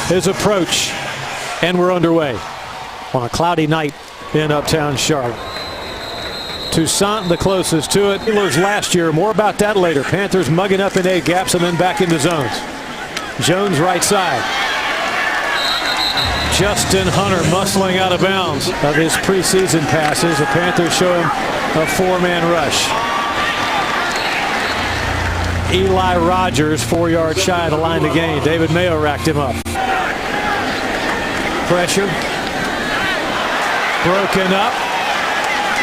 his approach, and we're underway on a cloudy night in uptown Charlotte. Toussaint the closest to it. Steelers last year. More about that later. Panthers mugging up in A gaps and then back into zones. Jones right side. Justin Hunter muscling out of bounds of his preseason passes. The Panthers show him a four-man rush. Eli Rogers 4 yards shy of the line to gain. David Mayo racked him up. Pressure. Broken up.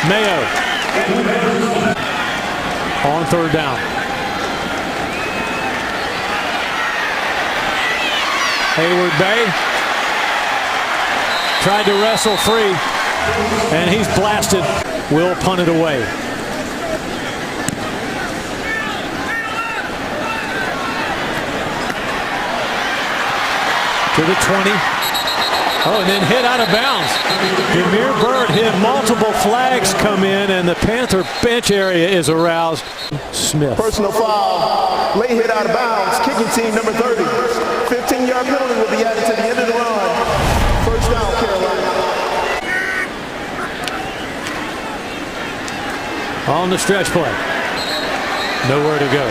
Mayo. On third down. Hayward Bay tried to wrestle free, and he's blasted. Will punt it away. To the 20. Oh, and then hit out of bounds. Demir Bird hit. Multiple flags come in, and the Panther bench area is aroused. Smith. Personal foul. Late hit out of bounds. Kicking team number 30. 15-yard penalty will be added to the end of the run. First down, Carolina. On the stretch play. Nowhere to go.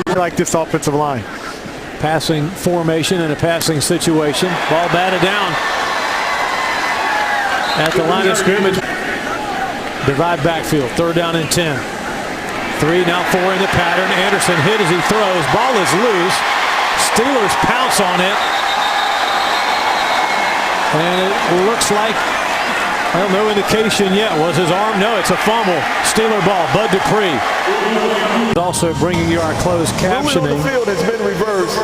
I like this offensive line. Passing formation in a passing situation. Ball batted down at the line of scrimmage. Divide backfield. Third down and 10. 3, now 4 in the pattern. Anderson hit as he throws. Ball is loose. Steelers pounce on it. And it looks like, well, no indication yet. Was his arm? No, it's a fumble. Steeler ball. Bud Dupree. Also bringing you our closed captioning. The field has been reversed.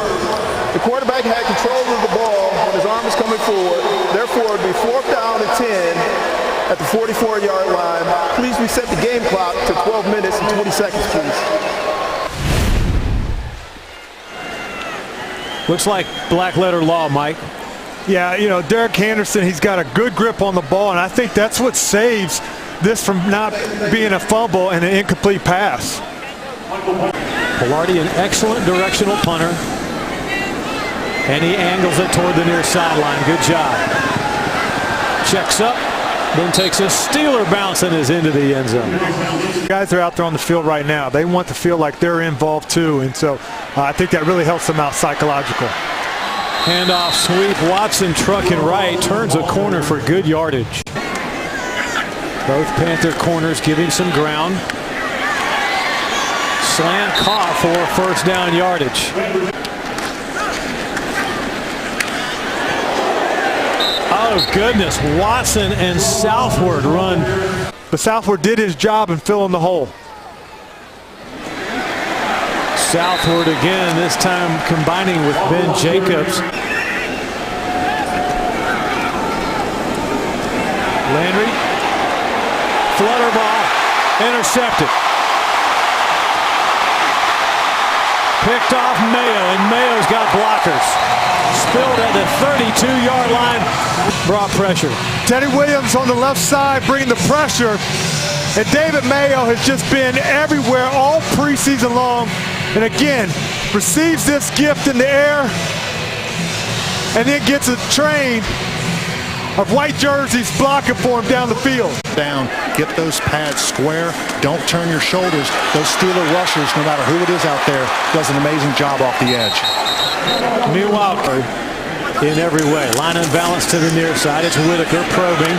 The quarterback had control of the ball when his arm is coming forward. Therefore, it would be 4th down and 10 at the 44-yard line. Please reset the game clock to 12 minutes and 20 seconds, please. Looks like black letter law, Mike. Yeah, you know, Derek Henderson, he's got a good grip on the ball, and I think that's what saves this from not being a fumble and an incomplete pass. Pilardi, an excellent directional punter. And he angles it toward the near sideline. Good job. Checks up, then takes a Steeler bounce and is into the end zone. Guys are out there on the field right now. They want to feel like they're involved too, and so I think that really helps them out psychological. Handoff sweep. Watson trucking right. Turns a corner for good yardage. Both Panther corners giving some ground. Slant caught for first down yardage. Oh, goodness. Watson and Southward run. But Southward did his job in filling the hole. Southward again, this time combining with Ben Jacobs. Landry. Flutter ball. Intercepted. Picked off Mayo, and Mayo's got blockers. Spilled at the 32-yard line. Brought pressure. Teddy Williams on the left side bringing the pressure. And David Mayo has just been everywhere all preseason long. And again, receives this gift in the air. And then gets a train of white jerseys blocking for him down the field. Down, get those pads square, don't turn your shoulders. Those Steeler rushers, no matter who it is out there, does an amazing job off the edge. Meanwhile, in every way. Line unbalanced to the near side. It's Whitaker probing.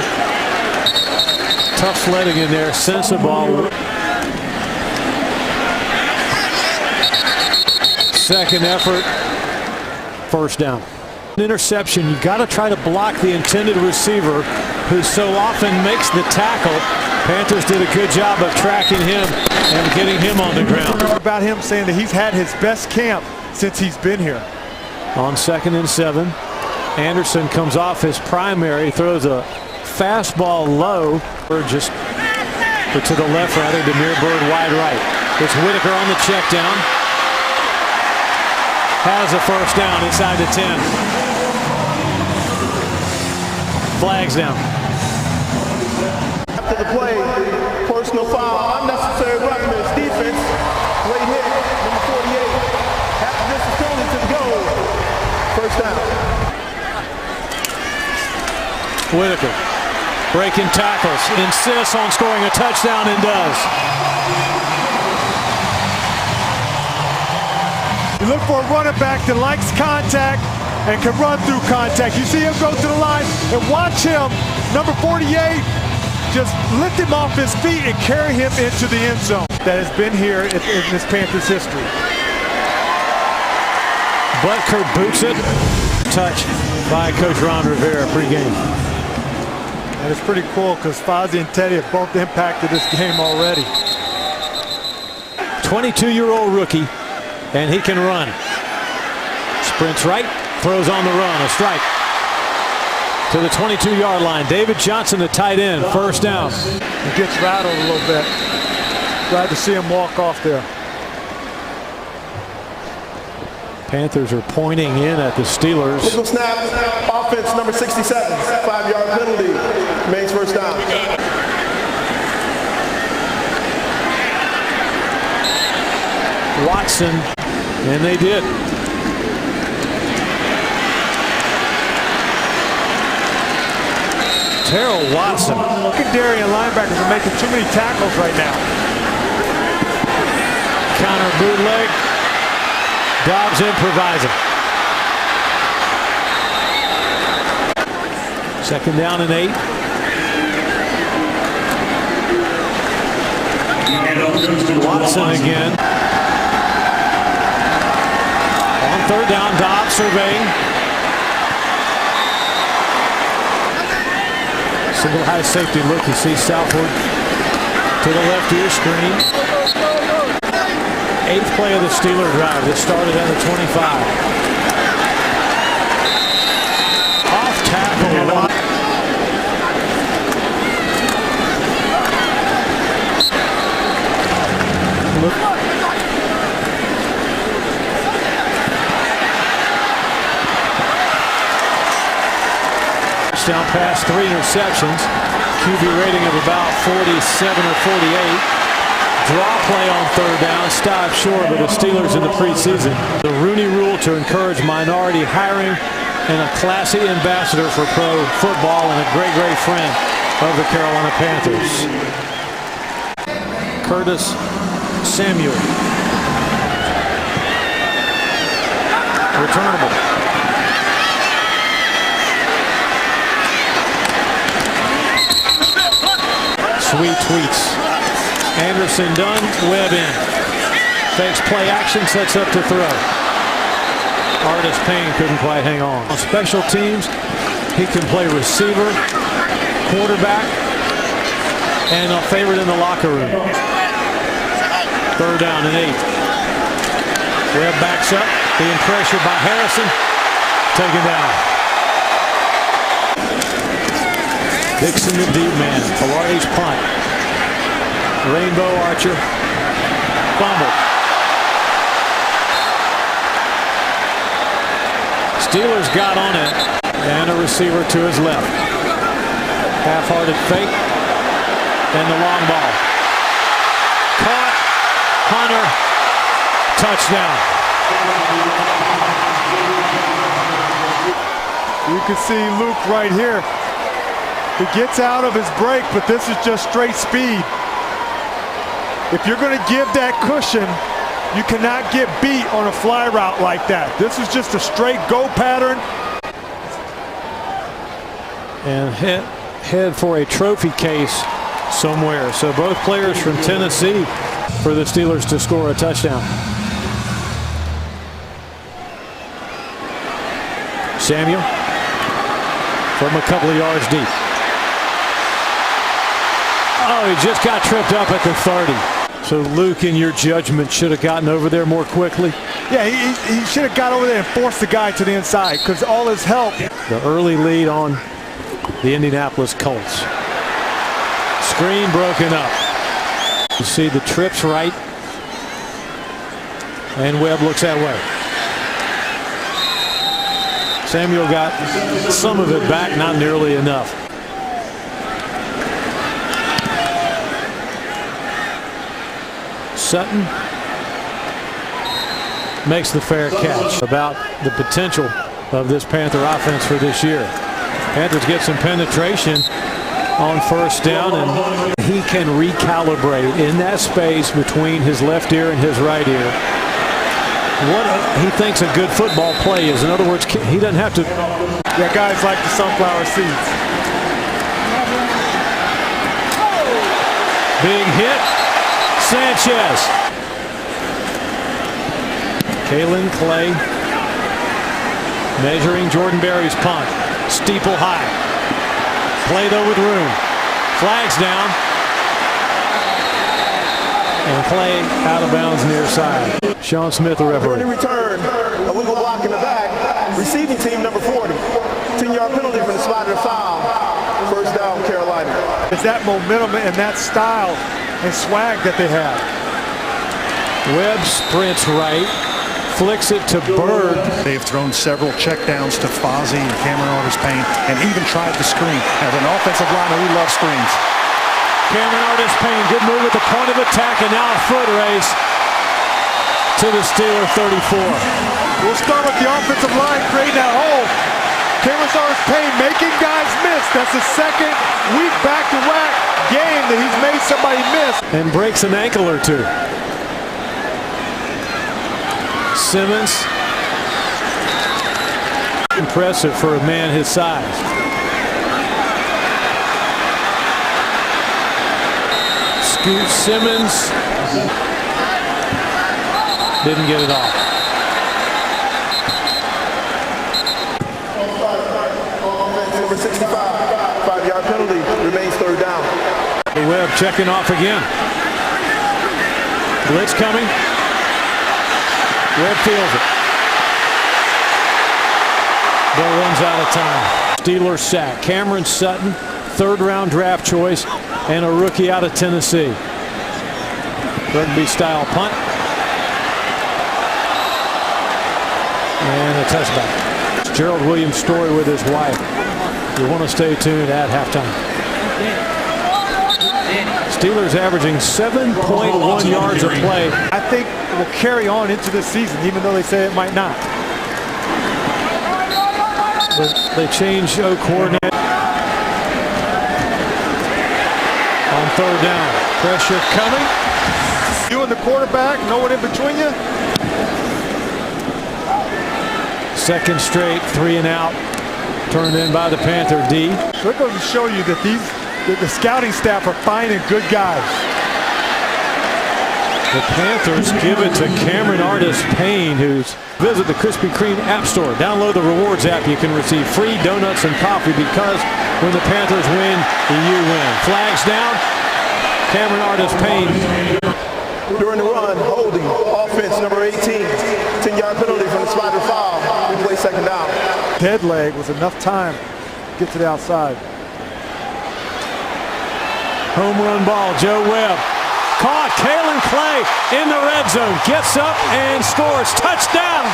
Tough sledding in there. Sensible. Second effort. First down. Interception. You got to try to block the intended receiver who so often makes the tackle. Panthers did a good job of tracking him and getting him on the ground. About him saying that he's had his best camp since he's been here. On 2nd and 7, Anderson comes off his primary, throws a fastball low, or to the left rather. Demir Bird wide right. It's Whitaker on the check down. Has a first down inside the 10. Flags down. After the play, personal foul, unnecessary roughness, defense, late hit, number 48. Half the distance penalty to the goal. first down. Whitaker breaking tackles, insists on scoring a touchdown and does. You look for a running back that likes contact and can run through contact. You see him go to the line and watch him, number 48, just lift him off his feet and carry him into the end zone. That has been here in this Panthers history. Butker boots it. Touch by Coach Ron Rivera pregame. And it's pretty cool because Fozzie and Teddy have both impacted this game already. 22-year-old rookie, and he can run. Sprints right, throws on the run, a strike. To the 22-yard line. David Johnson, the tight end, first down. He gets rattled a little bit. Glad to see him walk off there. Panthers are pointing in at the Steelers. Nickel snap, offense number 67, 5-yard penalty, remains first down. Watson, and they did. Terrell Watson. Secondary and linebackers are making too many tackles right now. Counter bootleg. Dobbs improvising. Second down and 8. Watson again. On third down, Dobbs surveying. Single high safety look. You see Southwood to the left ear screen. 8th play of the Steeler drive. This started at the 25. Off tackle. Touchdown pass, 3 interceptions. QB rating of about 47 or 48. Draw play on third down, stopped short, but the Steelers in the preseason. The Rooney Rule to encourage minority hiring, and a classy ambassador for pro football and a great, great friend of the Carolina Panthers. Curtis Samuel. Returnable. Sweet tweets. Anderson done, Webb in. Fakes play action, sets up to throw. Artis Payne couldn't quite hang on. On special teams, he can play receiver, quarterback, and a favorite in the locker room. Third down and 8. Webb backs up, being pressured by Harrison. Taken down. Dixon the deep man. Pilates punt. Rainbow Archer. Fumble. Steelers got on it. And a receiver to his left. Half-hearted fake. And the long ball. Caught. Hunter. Touchdown. You can see Luke right here. He gets out of his break, but this is just straight speed. If you're going to give that cushion, you cannot get beat on a fly route like that. This is just a straight go pattern. And head for a trophy case somewhere. So both players from Tennessee for the Steelers to score a touchdown. Samuel from a couple of yards deep. Oh, he just got tripped up at the 30. So Luke, in your judgment, should have gotten over there more quickly? Yeah, he should have got over there and forced the guy to the inside because all his help. The early lead on the Indianapolis Colts. Screen broken up. You see the trips right. And Webb looks that way. Samuel got some of it back, not nearly enough. Sutton makes the fair catch. About the potential of this Panther offense for this year. Panthers get some penetration on first down, and he can recalibrate in that space between his left ear and his right ear what he thinks a good football play is. In other words, he doesn't have to. Yeah, guys like the sunflower seeds. Big hit. Sanchez. Kalen Clay measuring Jordan Berry's punt. Steeple high. Play though with room. Flags down. And Clay out of bounds near side. Sean Smith, the referee. Return. A legal block in the back. Receiving team number 40. 10-yard penalty from the spot of the foul. First down, Carolina. It's that momentum and that style and swag that they have. Webb sprints right. Flicks it to Bird. They've thrown several checkdowns to Fozzie and Cameron Artis-Payne, and even tried the screen. As an offensive lineman, we love screens. Cameron Artis-Payne, good move at the point of attack, and now a foot race to the Steeler 34. We'll start with the offensive line creating that hole. Cameron Artis-Payne making guys miss. That's the second week back-to-back game that he's made somebody miss. And breaks an ankle or two. Simmons. Impressive for a man his size. Scoot Simmons. Didn't get it off. Number 65. 5-yard penalty. Remains third down. The Webb checking off again. Blitz coming. Webb feels it. Bill runs out of time. Steelers sack. Cameron Sutton, third-round draft choice, and a rookie out of Tennessee. Rugby-style punt. And a touchback. It's Gerald Williams' story with his wife. You want to stay tuned at halftime. Steelers averaging 7.1 yards a play. I think it will carry on into this season, even though they say it might not. They change coordinate on third down. Pressure coming. You and the quarterback, no one in between you. Second straight 3 and out. Turned in by the Panther D. So it goes to show you that the scouting staff are finding good guys. The Panthers give it to Cameron Artis-Payne, who's visit the Krispy Kreme app store. Download the rewards app. You can receive free donuts and coffee because when the Panthers win, you win. Flags down. Cameron Artis-Payne. During the run, holding. Offense number 18. 10-yard penalty from the spot of foul. We play second down. Dead leg was enough time to get to the outside. Home run ball. Joe Webb. Caught. Kalen Clay in the red zone. Gets up and scores. Touchdown.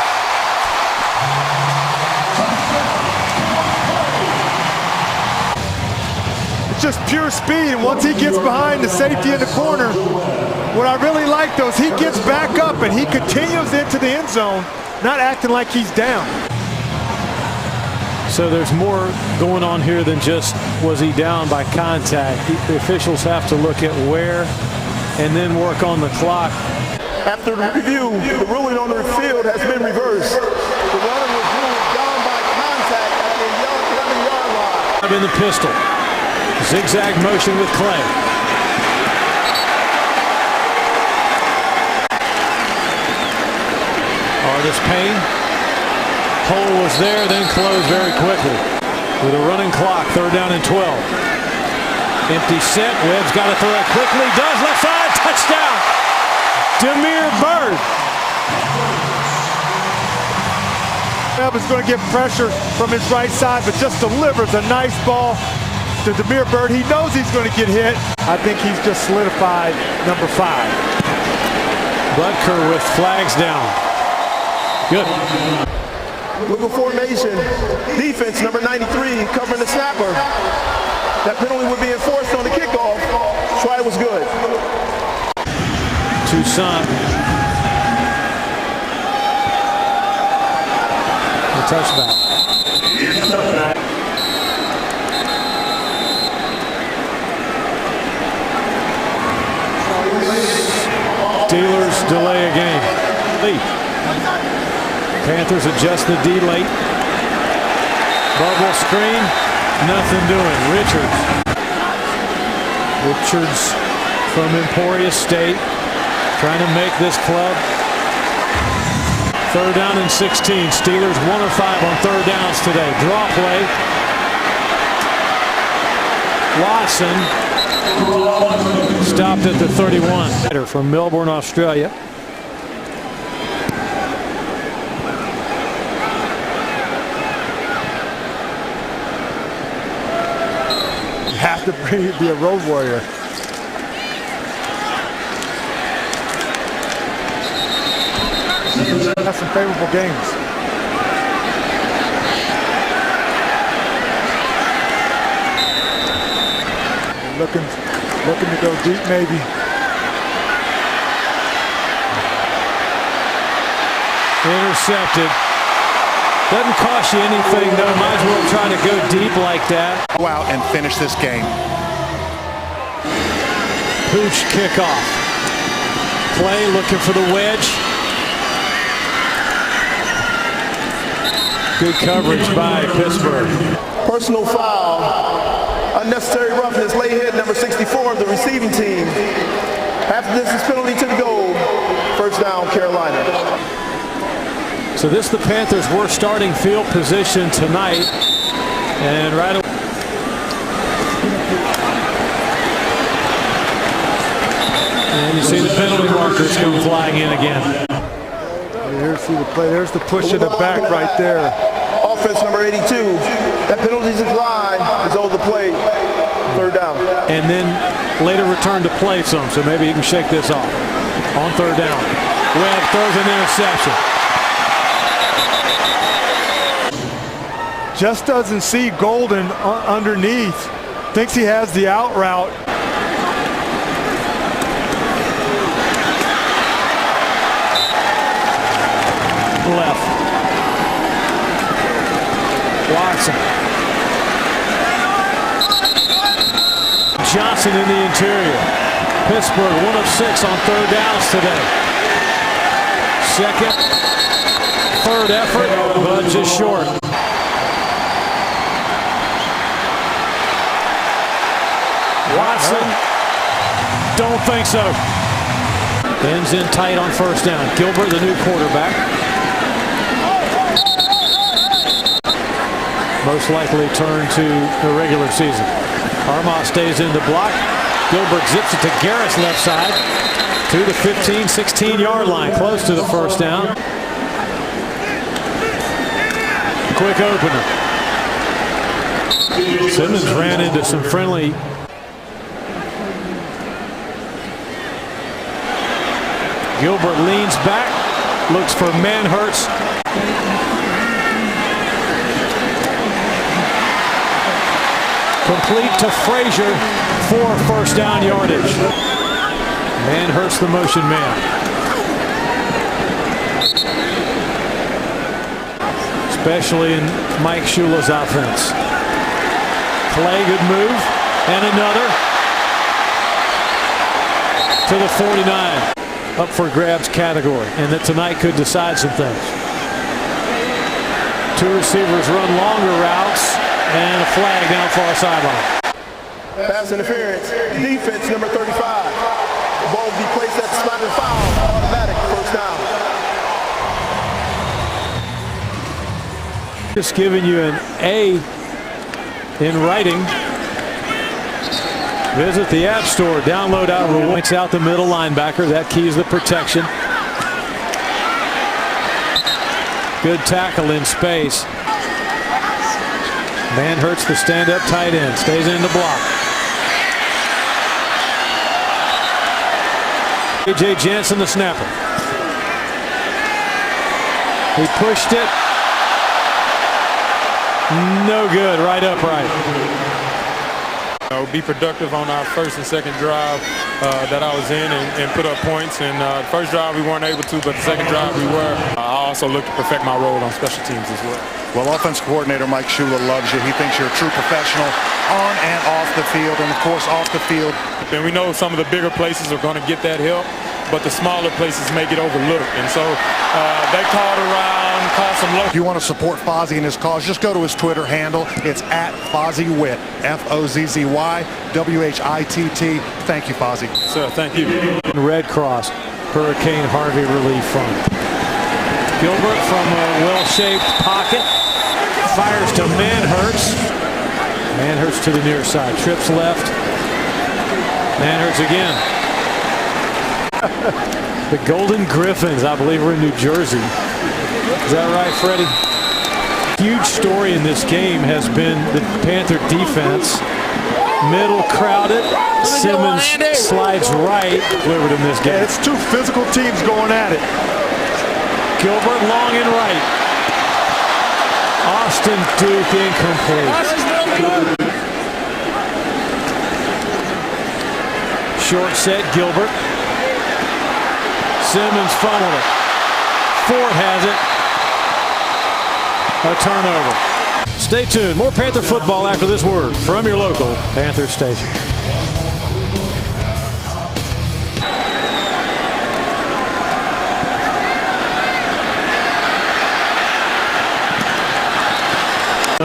It's just pure speed. And once he gets behind the safety in the corner, what I really like though is he gets back up and he continues into the end zone, not acting like he's down. So there's more going on here than just was he down by contact. The officials have to look at where and then work on the clock. After the review, the ruling on the field has been reversed. The runner was ruled down by contact at the 11-yard line. In the pistol. Zigzag motion with Clay. Artis-Payne. Hole was there, then closed very quickly. With a running clock, third down and 12. Empty set. Webb's got to throw it quickly. Does. Left side. Touchdown. Demir Bird. Webb is going to get pressure from his right side, but just delivers a nice ball to Demir Bird. He knows he's going to get hit. I think he's just solidified number 5. Butker with flags down. Good. Legal formation. Defense number 93 covering the snapper. That penalty would be enforced on the kickoff. Try was good. Toussaint. The touchback. delay a game. Lead. Panthers adjust the D late. Bubble screen. Nothing doing. Richards from Emporia State. Trying to make this club. 3rd down and 16. Steelers 1 of 5 on 3rd downs today. Draw play. Watson stopped at the 31. From Melbourne, Australia. You have to be a road warrior. That's some favorable games. Looking to go deep, maybe. Intercepted. Doesn't cost you anything, though. Might as well try to go deep like that. Go out and finish this game. Pooch kickoff. Play looking for the wedge. Good coverage by Pittsburgh. Personal foul. Unnecessary roughness. Lay hit number 64 of the receiving team. Half the distance penalty to the goal. 1st down, Carolina. So this is the Panthers' worst starting field position tonight. And right away. And you see the penalty markers come flying in again. Here's the play. There's the push in the back right there. Offense number 82. That penalty is line is over the plate. 3rd down. And then later return to play some, so maybe he can shake this off. On 3rd down. Webb throws an interception. Just doesn't see Golden underneath. Thinks he has the out route. Left. Watson. Johnson in the interior. Pittsburgh 1 of 6 on 3rd downs today. 2nd, 3rd effort, but just short. Watson, don't think so. Ends in tight on 1st down. Gilbert, the new quarterback. Most likely turn to the regular season. Armah stays in the block. Gilbert zips it to Garrett's left side to the 15, 16-yard line, close to the 1st down. Quick opener. Simmons ran into some friendly. Gilbert leans back, looks for Manhurst. Complete to Frazier for 1st down yardage. Manhurst the motion man. Especially in Mike Shula's offense. Play, good move. And another. To the 49. Up for grabs category. And that tonight could decide some things. 2 receivers run longer routes. And a flag down far sideline. Pass interference. Defense number 35. The ball will be placed at the spot of foul. Automatic 1st down. Just giving you an A in writing. Visit the App Store. Download our points out the middle linebacker. That keys the protection. Good tackle in space. Manhurst, the stand-up tight end, stays in the block. A.J. Jansen, the snapper. He pushed it. No good, right upright. Be productive on our 1st and 2nd drive that I was in and put up points. And the 1st drive we weren't able to, but the 2nd drive we were. I also look to perfect my role on special teams as well. Well, offensive coordinator Mike Shula loves you. He thinks you're a true professional on and off the field, and of course off the field. And we know some of the bigger places are going to get that help. but the smaller places may get overlooked. And so they called around, called some local. If you want to support Fozzie in his cause, just go to his Twitter handle. It's at FozzieWhitt, FOZZYWHITT. Thank you, Fozzie. Sir, thank you. Red Cross Hurricane Harvey Relief Fund. Gilbert from a well-shaped pocket fires to Manhurts. Manhurts to the near side, trips left. Manhurts again. The Golden Griffins, I believe, are in New Jersey. Is that right, Freddie? Huge story in this game has been the Panther defense. Middle crowded. Simmons slides right. Delivered in this game. Yeah, it's two physical teams going at it. Gilbert long and right. Austin Duke incomplete. Short set, Gilbert. Simmons fumbled it. Ford has it. A turnover. Stay tuned. More Panther football after this word from your local Panther station.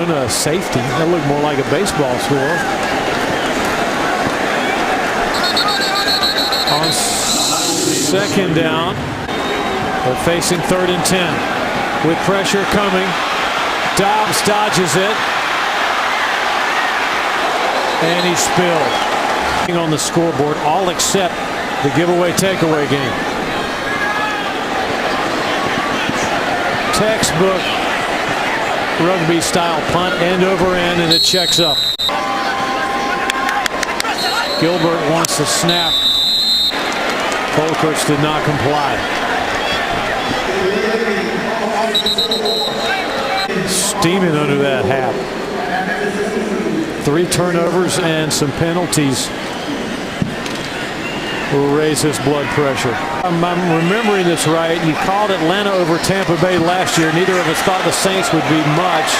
A safety. That looked more like a baseball score. On second down, they're facing 3rd and 10. With pressure coming, Dobbs dodges it. And he spilled. On the scoreboard, all except the giveaway takeaway game. Textbook rugby style punt, end over end, and it checks up. Gilbert wants to snap. Colquist did not comply. Steaming under that hat. 3 turnovers and some penalties will raise his blood pressure. I'm remembering this right. You called Atlanta over Tampa Bay last year. Neither of us thought the Saints would be much.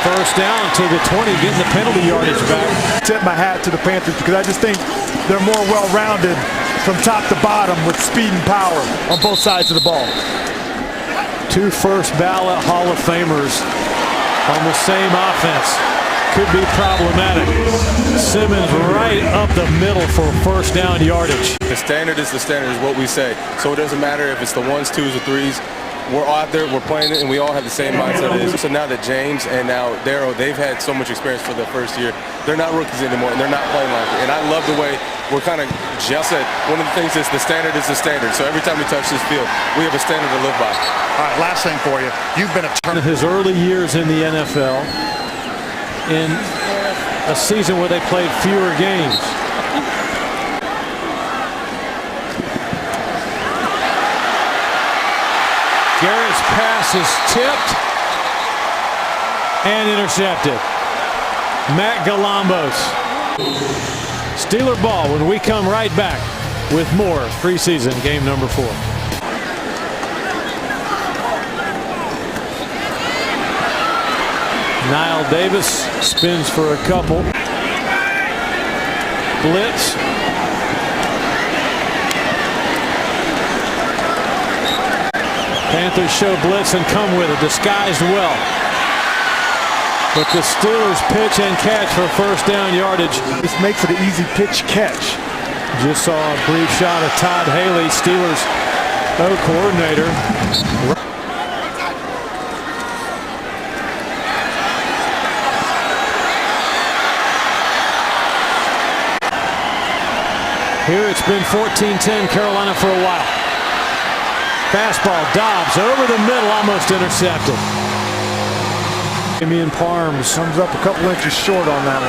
First down to the 20, getting the penalty yardage back. Tip my hat to the Panthers because I just think they're more well-rounded from top to bottom with speed and power on both sides of the ball. 2 first ballot Hall of Famers on the same offense. Could be problematic. Simmons right up the middle for first down yardage. The standard is what we say. So it doesn't matter if it's the 1s, 2s, or 3s. We're out there, we're playing it, and we all have the same mindset. So now that James and now Darryl, they've had so much experience for their first year, they're not rookies anymore, and they're not playing like it. And I love the way we're kind of just said, one of the things is the standard is the standard. So every time we touch this field, we have a standard to live by. All right, last thing for you. You've been a in his early years in the NFL, in a season where they played fewer games. Garrett's pass is tipped and intercepted. Matt Galambos. Steeler ball when we come right back with more preseason game number 4. Nile Davis spins for a couple. Blitz. Panthers show blitz and come with it, disguised well. But the Steelers pitch and catch for first down yardage. This makes it an easy pitch catch. Just saw a brief shot of Todd Haley, Steelers coordinator. Here it's been 14-10 Carolina for a while. Fastball, Dobbs over the middle, almost intercepted. Damian Parms comes up a couple inches short on that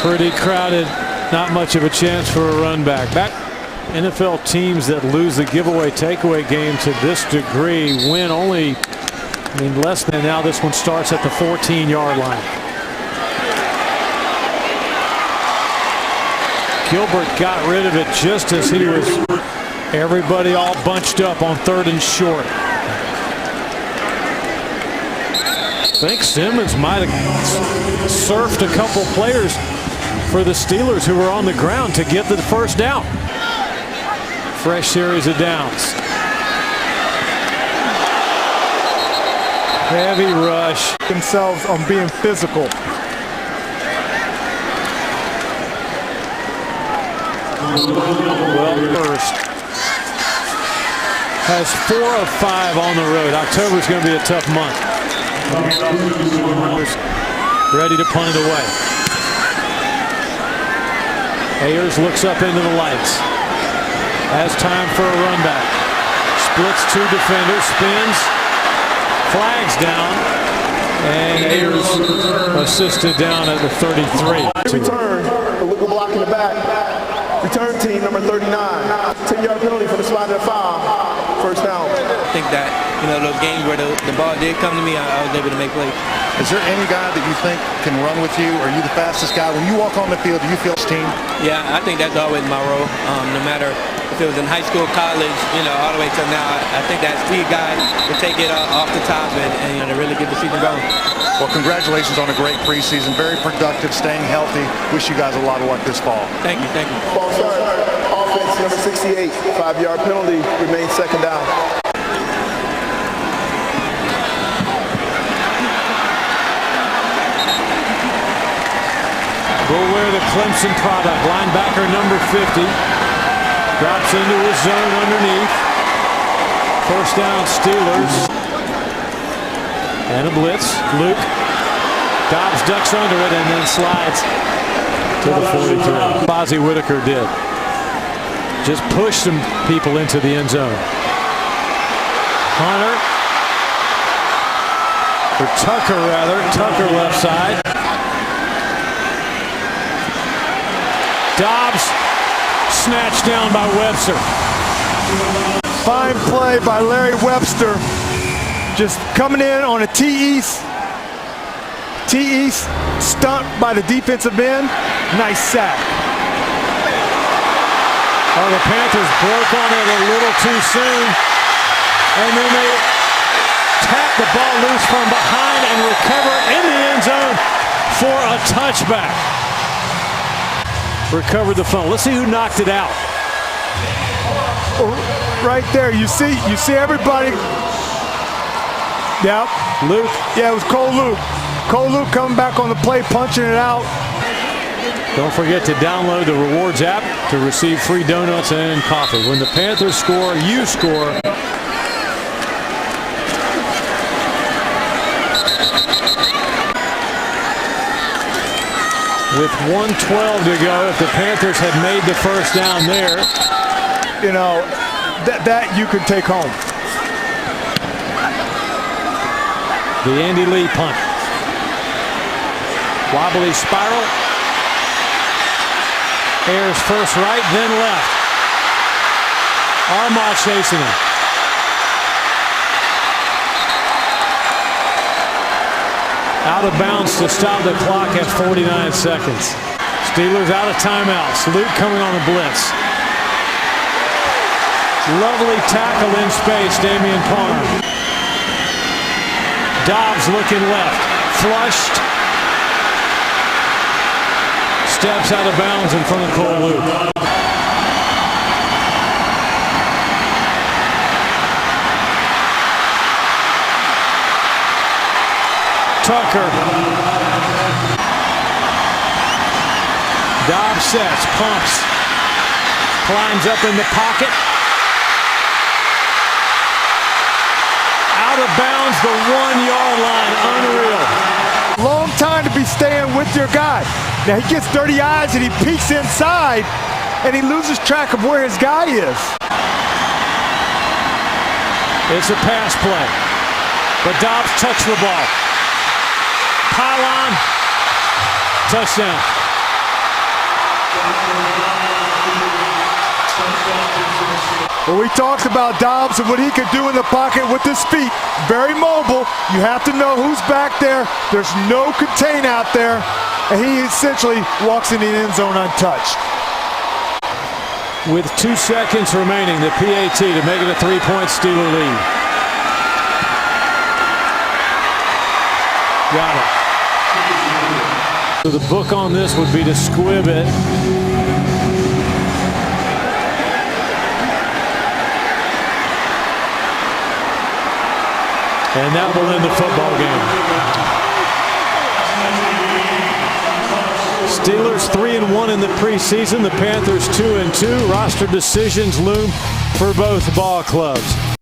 one. Pretty crowded, not much of a chance for a run back. NFL teams that lose the giveaway takeaway game to this degree win only, less than. Now this one starts at the 14-yard line. Gilbert got rid of it just as he was everybody all bunched up on 3rd and short. think Simmons might have surfed a couple players for the Steelers who were on the ground to get the first down. Fresh series of downs. Heavy rush. Themselves on being physical. Well, first has 4 of 5 on the road. October's going to be a tough month. Ready to punt it away. Ayers looks up into the lights. Has time for a run back. Splits 2 defenders, spins, flags down, and Ayers assisted down at the 33. Return, a legal block in the back. Return team number 39. 10-yard penalty for the spot at 5. First down. I think that, those games where the ball did come to me, I was able to make plays. Is there any guy that you think can run with you? Are you the fastest guy? When you walk on the field, do you feel this team? Yeah, I think that's always my role. No matter if it was in high school, college, all the way to now, I think that speed guy to take it off the top and to really get the season going. Well, congratulations on a great preseason. Very productive, staying healthy. Wish you guys a lot of luck this fall. Thank you. Ball start. Offense number 68. 5-yard penalty. Remains second down. Will wear the Clemson product. Linebacker number 50. Drops into his zone underneath. First down Steelers. And a blitz. Luke. Dobbs ducks under it and then slides to the 43. Bozzie Whitaker did. Just push some people into the end zone. Hunter. Or Tucker rather. Tucker left side. Dobbs snatched down by Webster. Fine play by Larry Webster. Just coming in on a T-East stunt by the defensive end. Nice sack. Oh, the Panthers broke on it a little too soon. And then they tap the ball loose from behind and recover in the end zone for a touchback. Recovered the phone. Let's see who knocked it out. Right there, you see everybody. Yep. Luke. Yeah, it was Cole Luke. Cole Luke coming back on the play, punching it out. Don't forget to download the Rewards app to receive free donuts and coffee. When the Panthers score, you score. With 1:12 to go, if the Panthers had made the first down there, that you could take home. The Andy Lee punt. Wobbly spiral. Ayers first right, then left. Armagh chasing him. Out of bounds to stop the clock at 49 seconds. Steelers out of timeouts. Luke coming on the blitz. Lovely tackle in space, Damian Parham. Dobbs looking left. Flushed. Steps out of bounds in front of Cole Luke. Tucker. Dobbs sets, pumps, climbs up in the pocket. Out of bounds, the 1-yard line, unreal. Long time to be staying with your guy. Now he gets dirty eyes and he peeks inside and he loses track of where his guy is. It's a pass play, but Dobbs touched the ball. Pylon, touchdown. Well, we talked about Dobbs and what he could do in the pocket with his feet. Very mobile. You have to know who's back there. There's no contain out there. And he essentially walks in the end zone untouched. With 2 seconds remaining, the PAT to make it a 3-point Steeler lead. Got it. So the book on this would be to squib it. And that will end the football game. Steelers 3-1 in the preseason. The Panthers 2-2. Roster decisions loom for both ball clubs.